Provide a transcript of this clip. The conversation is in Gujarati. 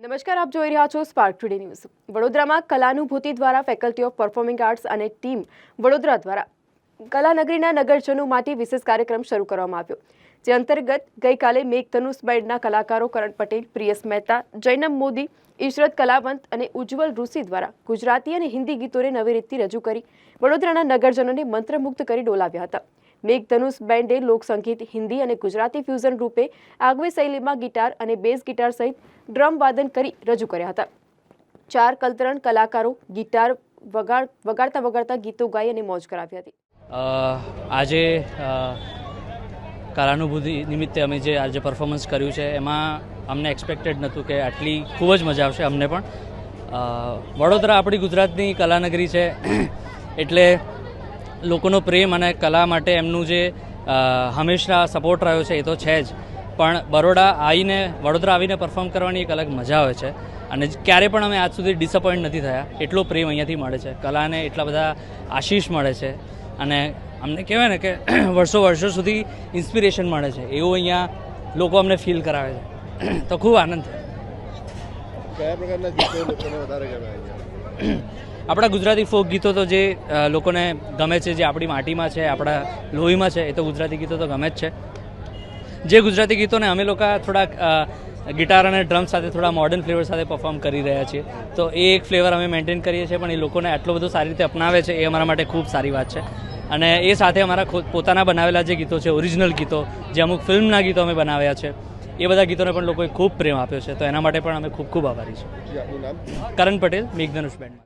નમસ્કાર, આપ જોઈ રહ્યા છો સ્પાર્ક ટુડે ન્યૂઝ. વડોદરામાં કલાનુભૂતિ દ્વારા ફેકલ્ટી ઓફ પરફોર્મિંગ આર્ટ્સ અને ટીમ વડોદરા દ્વારા કલાનગરીના નગરજનો માટે વિશેષ કાર્યક્રમ શરૂ કરવામાં આવ્યો, જે અંતર્ગત ગઈકાલે મેઘધનુષ બેન્ડના કલાકારો કરણ પટેલ, પ્રિયસ મહેતા, જૈનમ મોદી, ઈશરત કલાવંત અને ઉજ્જવલ ઋષિ દ્વારા ગુજરાતી અને હિન્દી ગીતોને નવી રીતથી રજૂ કરી વડોદરાના નગરજનોને મંત્રમુગ્ધ કરી ડોલાવ્યા હતા. મેઘધનુષ બેન્ડે લોકસંગીત, હિન્દી અને ગુજરાતી ફ્યુઝન રૂપે આગવી શૈલીમાં ગિટાર અને બેઝ ગિટાર સહિત ડ્રમ વાદન કરી રજૂ કર્યા હતા. 4 કલતરણ કલાકારો ગિટાર વગાડતા ગીતો ગાઈ અને મોજ કરાવી હતી. આજે કલાનુભૂતિ નિમિત્તે અમે જે આજે પરફોર્મન્સ કર્યું છે એમાં અમને એક્સપેક્ટેડ નહોતું કે આટલી ખૂબ જ મજા આવશે. અમને પણ વડોદરા આપણી ગુજરાતની કલાનગરી છે એટલે લોકોનો પ્રેમ અને કલા માટે એમનું જે હંમેશા સપોર્ટ રહ્યો છે એ તો છે જ, પણ વડોદરા આવીને પરફોર્મ કરવાની એક અલગ મજા આવે છે અને ક્યારે પણ અમે આજ સુધી ડિસઅપોઇન્ટ નથી થયા. એટલો પ્રેમ અહીંયાથી મળે છે, કલાને એટલા બધા આશીષ મળે છે અને અમને કહેવાય ને કે વર્ષો સુધી ઇન્સ્પિરેશન મળે છે એવું અહીંયા લોકો અમને ફીલ કરાવે છે, તો ખૂબ આનંદ થાય. કયા પ્રકારના ગીતો લોકોને વધારે ગમે અહીંયા? આપણા ગુજરાતી ફોક ગીતો તો જે લોકોને ગમે છે, જે આપણી માટીમાં છે, આપણા લોહીમાં છે, એ તો ગુજરાતી ગીતો તો ગમે જ છે. જે ગુજરાતી ગીતોને અમે લોકો થોડાક ગિટાર અને ડ્રમ સાથે થોડા મોડર્ન ફ્લેવર સાથે પરફોર્મ કરી રહ્યા છીએ, તો એ એક ફ્લેવર અમે મેન્ટેન કરીએ છીએ, પણ એ લોકોને આટલો બધો સારી રીતે અપનાવે છે એ અમારા માટે ખૂબ સારી વાત છે. અને એ સાથે અમારા પોતાના બનાવેલા જે ગીતો છે, ઓરિજિનલ ગીતો, જે અમુક ફિલ્મના ગીતો અમે બનાવ્યા છે, એ બધા ગીતોને પણ લોકોએ ખૂબ પ્રેમ આપ્યો છે, તો એના માટે પણ અમે ખૂબ આભારી છીએ. આપનું નામ? કરણ પટેલ, મેઘધનુષ બેન્ડ.